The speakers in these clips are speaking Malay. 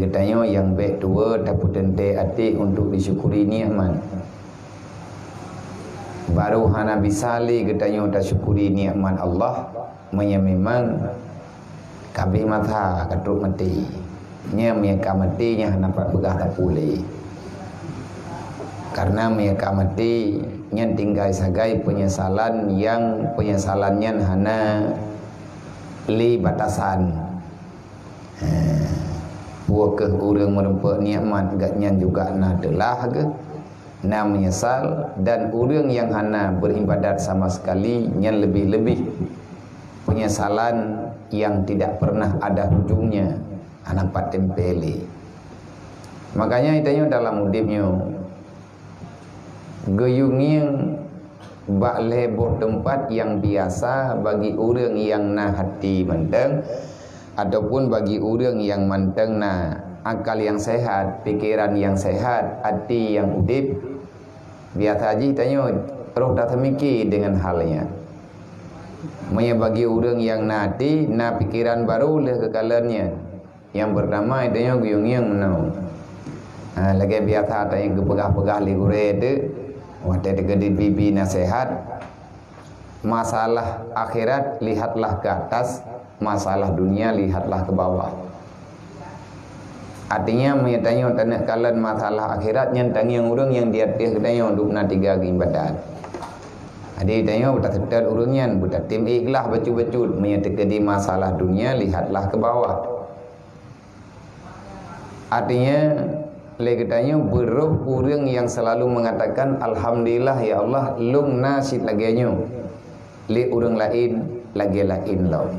katanya yang baik dua tapi tente atik untuk disyukuri nikmat. Baru hana bisali katanya dah syukuri nikmat Allah, memang kabeh mata katuk mati. Nya mereka matinya nampak begah tak pulih. Karena mereka mati nya tinggal sagai penyesalan yang penyesalannya hana li batasan. Buah urang merempak nikmat gatnya juga nadalah ke na menyesal, dan urang yang hana beribadat sama sekali nya lebih-lebih penyesalan yang tidak pernah ada ujungnya. Anak paten pele. Makanya itanya dalam udipnya geyunging bak leboh tempat yang biasa bagi orang yang na hati menteng ataupun bagi orang yang menteng na akal yang sehat, pikiran yang sehat, hati yang udip. Biasa aja itanya roh datang mikir dengan halnya. Maya bagi orang yang na hati, na pikiran baru leh kekalannya. Yang pertama itanya geyung-geyung menau. Lagi biasa tanya gepegah-pegah ligure itu, waktu digedit bibi nasihat. Masalah akhirat lihatlah ke atas, masalah dunia lihatlah ke bawah. Artinya menyatanya tanya kalian masalah akhirat nyantang yang orang yang dia tanya untuk na tiga ibadat. Adik tanya buta sedar urunnya, buta tim ikhlas betul-betul menyatakan di masalah dunia lihatlah ke bawah. Artinya lagi tanya beruh orang yang selalu mengatakan alhamdulillah ya Allah lung nasid laginya li orang lain lagi lain law.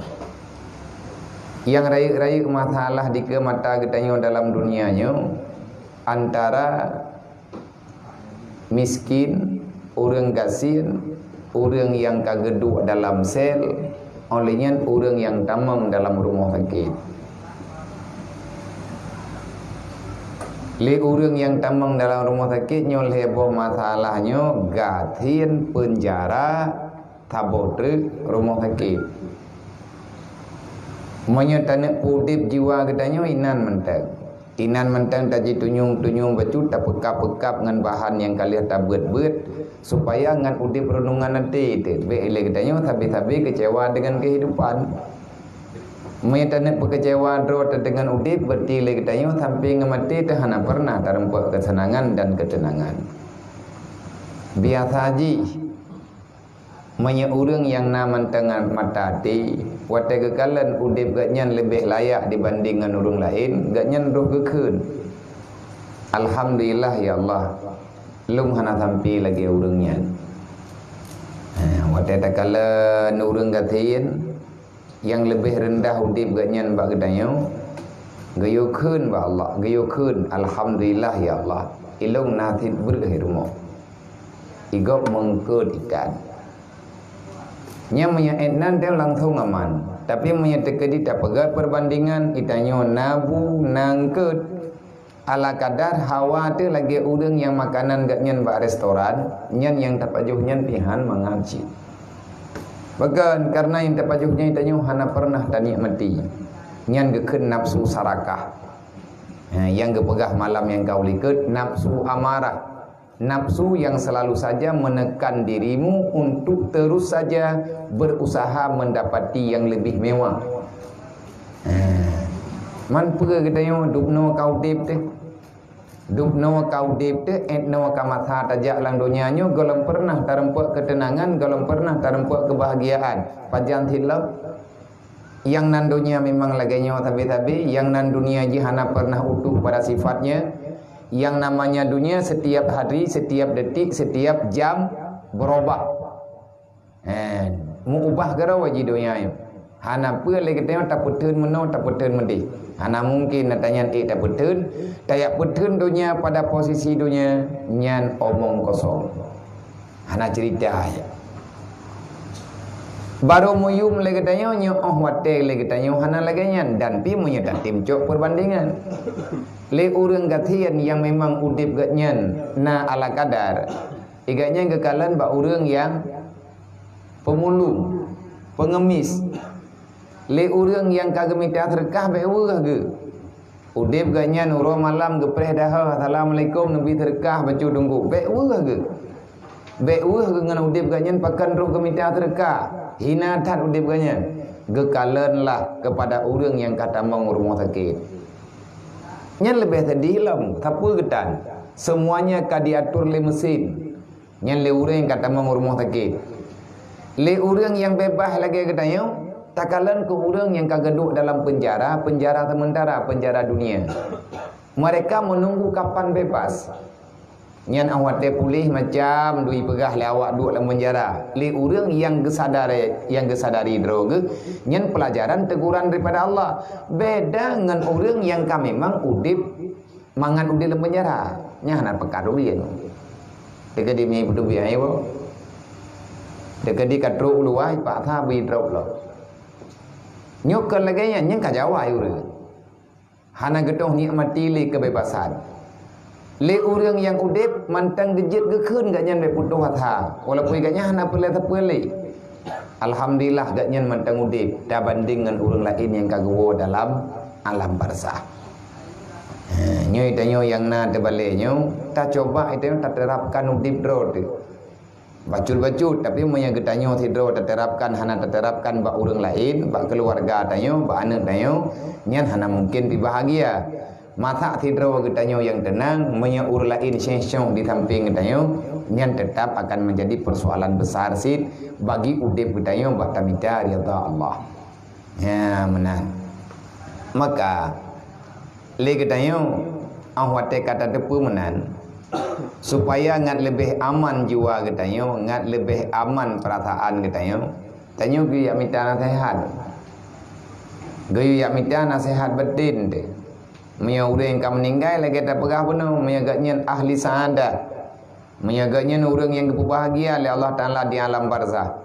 Yang raih-raih masalah di ke mata katanya dalam dunianya antara miskin, orang gasin, orang yang kageduk dalam sel, olehnya orang yang tamam dalam rumah sakit. Li orang yang tamang dalam rumah sakit nyol heboh masalahnya gatin penjara tabotre rumah sakit. Menyatakan pudip jiwa katanya inan mentang. Inan mentang taji tunyung-tunyung becut tak pekap-pekap dengan bahan yang kalian tak buat-buat supaya ngan udip renungan nanti itu. Baik katanya tapi kecewa dengan kehidupan. Menyatakan kecewa drot dengan udip berarti katanya sampai ngemati tahana pernah terempat kesenangan dan ketenangan. Biasa haji orang yang naman tengah mata hati wate kekalan udip gatnya lebih layak dibandingkan orang lain, gatnya roh kekun. Alhamdulillah ya Allah lung hana sampai lagi orangnya. Wate kekalan orang gatin yang lebih rendah udip gatnya bak katanya gayukun ba Allah, gayukun alhamdulillah ya Allah ilung nasid berhirmo igok mengkut ikan nya menyaenan dia langsung aman, tapi menyatakan tidak pegat perbandingan itanya nabu nangkut ala kadar khawatir lagi orang yang makanan gatnya bak restoran nyan yang tapajuhnya pihan mengaji. Bahkan karena yang tapajuhnya itanya hana pernah tanya mati nyan geken nafsu sarakah. Yang gepegah malam yang kau likut nafsu amarah, nafsu yang selalu saja menekan dirimu untuk terus saja berusaha mendapati yang lebih mewah. Man pega katanya dupno kau dip teh, dupno kau dip teh etno kamatha tajak lang dunianya golong pernah terempak ketenangan, golong pernah terempak kebahagiaan. Pajan hilap yang nan dunia memang laganya tapi yang nan dunia jihana pernah utuh pada sifatnya. Yang namanya dunia setiap hari, setiap detik, setiap jam berubah. Mu ubah gara wajib dunia. Hana pun lagi tengok tak putun meno, tak putun mendih. Hana mungkin natanya tak putun, tak putun dunia pada posisi dunia nyan omong kosong. Hana cerita aja. Baru muyum lagi tanya nyo wate lagi tanya hana lagi nyan dan pi menyedap tim cok perbandingan. Le orang gatian yang memang udip gatnyan na ala kadar. Iganya kekalan ba orang yang pemulung, pengemis. Le orang yang kagem ita sedekah be urang ge. Udip ganyan uro malam gepreh dah. Assalamualaikum Nabi terkah baca tunggu. Baik wah ke? Baik wah ke dengan udip ganyan pakan roh kemita terkah. Hina tat udip ganyan. Gekalenlah kepada orang yang kata mau rumah sakit. Yang lebih tadi hilang, tapi getan. Semuanya ka diatur le mesin. Yang le orang yang kata mau rumah sakit. Le orang yang bebas lagi katanya, takalan ke orang yang kageduk dalam penjara, penjara sementara, penjara dunia. Mereka menunggu kapan bebas. Nyan awak te pulih macam dui pegah le awak duduk dalam penjara. Le orang yang gesadari droga, nyan pelajaran teguran daripada Allah. Beda dengan orang yang kami memang udip mangan udip dalam penjara. Nya nak perkara dia. Dekat dia punya hidup biaya apa? Dekat dia katro luai pak tha bi drop lo. Nyokkan lagi nyan kajawa orang. Hana getoh nikmati le kebebasan. Le orang yang udip mantang gejit gekun gak nyan be putuh hatha. Walaupun gaknya hana pelai terpelai. Alhamdulillah gak nyan mantang udip. Dah banding dengan orang lain yang kagawa dalam alam barzah. Nyo itanyo yang na terbaliknya. Tak coba itanyo tak terapkan udip drod. Bacul-bacul tapi punya getanyo tidro tak terapkan hana tak terapkan bak orang lain, bak keluarga tanyo, bak anak tanyo, nyan hana mungkin dibahagia. Mata tidro getanyo yang tenang, menyaur lain syeng-syeng di samping getanyo, yang tetap akan menjadi persoalan besar sid bagi udip getanyo bak tamita rida Allah. Ya menang. Maka le getanyo awate kata depu menan supaya ngat lebih aman jiwa getanyo, ngat lebih aman perasaan getanyo. Tanyo gi yak minta nasihat. Gayu yak minta nasihat batin de. Maya orang yang meninggal lagi tak pegah penuh. Maya agaknya ahli saadah. Maya agaknya orang yang berbahagia oleh Allah Ta'ala di alam barzah.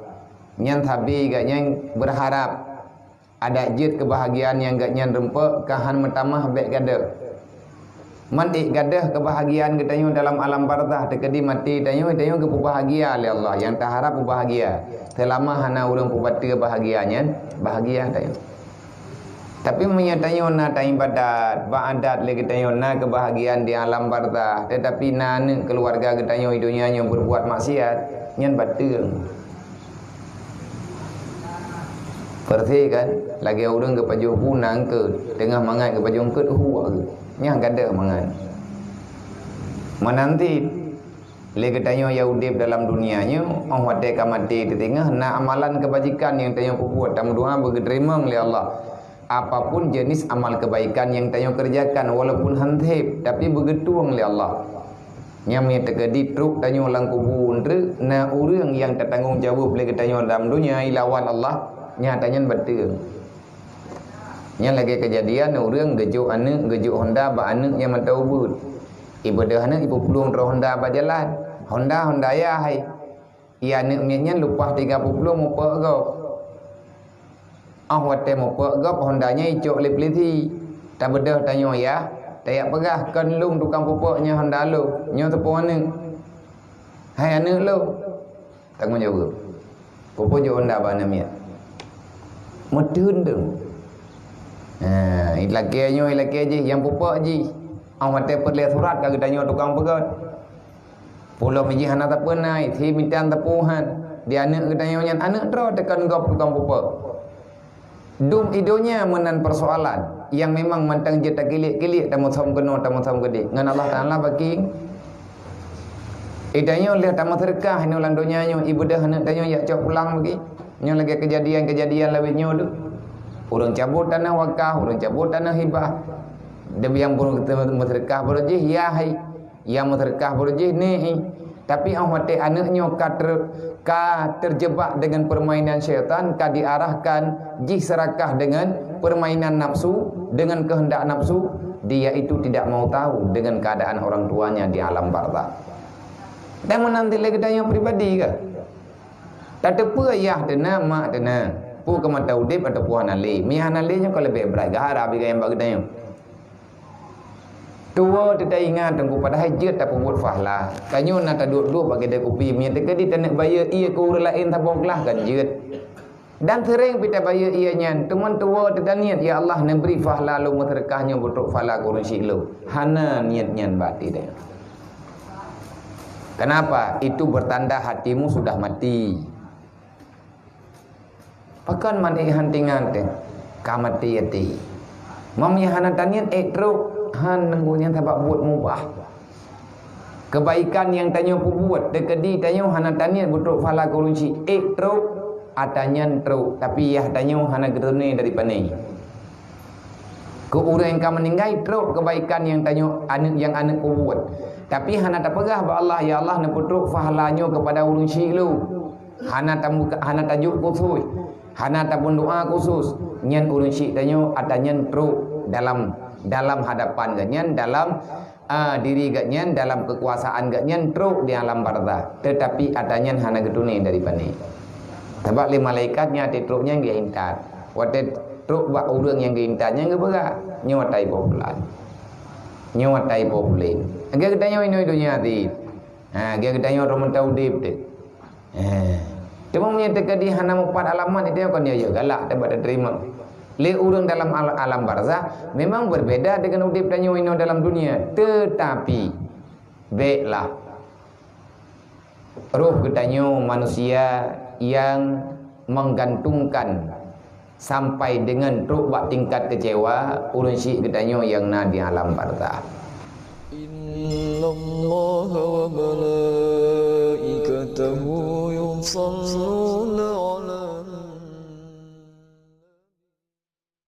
Yang tapi agaknya berharap ada jid kebahagiaan yang agaknya rempek kahan metamah baik gada. Mandik gadah kebahagiaan getanyo dalam alam barzah. Tekedi mati tanyo kebahagia oleh Allah. Yang tak harap berbahagia. Selama hana orang pubati kebahagiaannya, bahagia tanyo. Tapi menyatayo na ta ibadat, ba'adat le getanyo na kebahagiaan di alam barzah. Tetapi na keluarga getanyo hidupnya yang berbuat maksiat, nyan batul. Perti kan, lagi orang ke paju punang ke, tengah mangat ke paju ke huwa ke. Nyang kada mangan. Menanti le getanyo ya udip dalam dunianya, orang wate kamati di tengah na amalan kebajikan yang tanyo buat, tamu doa berterima oleh Allah. Apapun jenis amal kebaikan yang tanyo kerjakan walaupun hantip tapi begetuang oleh Allah. Nyamnya terjadi truk tanyo lang kubur na orang yang tertanggung jawab le tanyo dalam dunia ilawan Allah nyatanya betul. Nya lagi kejadian orang gejuk anak gejuk Honda ba anak yang mata ubud. Ibadah anak ibu pulung terus Honda ba jalan. Honda ya hai. Ia anak nya lupa 30 mupa kau. Wate mo gop Hondanya icok le peliti. Tak bedah tanyo ya. Tayak pegah kan lung tukang pupuknya Honda lu. Nyo tepu ane. Hai ane lu. Tanggung jawab. Pupuk jo Honda ba namanya. Medun tu. Ilake je yang pupuk je. Wate perle surat ka gedanyo tukang pegat. Pulau miji hana tak penai, thi mintan tepuhan. Dia anak gedanyo nyan anak dro tekan gop tukang pupuk. Dum idonya menan persoalan yang memang mantang je tak kilik-kilik tamu sam keno tamu sam gede ngan Allah Taala bagi idanyo lihat tamu terkah ini ulang donyanya ibadah anak tanyo ya cok pulang bagi nyo lagi kejadian lebih nyodu orang cabut tanah wakaf orang cabut tanah hibah demi yang burung terkah berjih ya hai yang terkah berjih ni tapi awate anaknya ka terjebak dengan permainan syaitan, ka diarahkan jih serakah dengan permainan nafsu, dengan kehendak nafsu, dia itu tidak mau tahu dengan keadaan orang tuanya di alam barzah. Dan menanti lagi tanya pribadi ke? Tak tepu ayah dena mak dena, pu ke mata udip atau pu hanali. Mi hanalinya kalau lebih beragara bagi yang bagi tanya. Tua tidak ingat tengku pada hajat tak buat fahlah. Kanyo nak tak duduk bagi dia kopi. Minta ke dia tak nak bayar ia ke orang lain tak bongklah kan jut. Dan sering kita bayar ianya teman tua kita niat ya Allah memberi fahla lu muterkahnya butuk fala kurun lu. Hana niatnya bati dia. Kenapa? Itu bertanda hatimu sudah mati. Pakan mati hantingan teh kamati yati. Mami hana tanian etro han nenggunya tabak buat mubah. Kebaikan yang tanya buat dekedi tanya hana tanian butuk fala kurun etro atanya tro tapi ya tanya hana gerene dari panai. Ku orang yang kau meninggal tro kebaikan yang tanya anak buat. Tapi hana tak pegah ba Allah ya Allah neputruk fahalanya kepada ulun syilu. Hana tajuk khusus. Hana tabun doa khusus. Nyan ulun syik tanya atanya tro dalam hadapan ganyan dalam diri ganyan dalam kekuasaan ganyan tro di alam barzah. Tetapi atanya hana gedune dari panai. Sebab lima malaikatnya titruknya yang diintar. Waktu truk buat orang yang diintarnya enggak berat. Nyawatai populan. Nyawatai populin. Agak katanya ini dunia hati. Agak katanya orang tahu dip deh. Cuma menyatakan di hana empat alamat itu kan dia galak dapat terima. Le orang dalam alam barzah memang berbeda dengan udip dan nyawa dalam dunia. Tetapi baiklah. Ruh katanya manusia yang menggantungkan sampai dengan buat tingkat kecewa ulun syik katanya yang di alam barzah. Innallaha wa malaikatahu yusalluna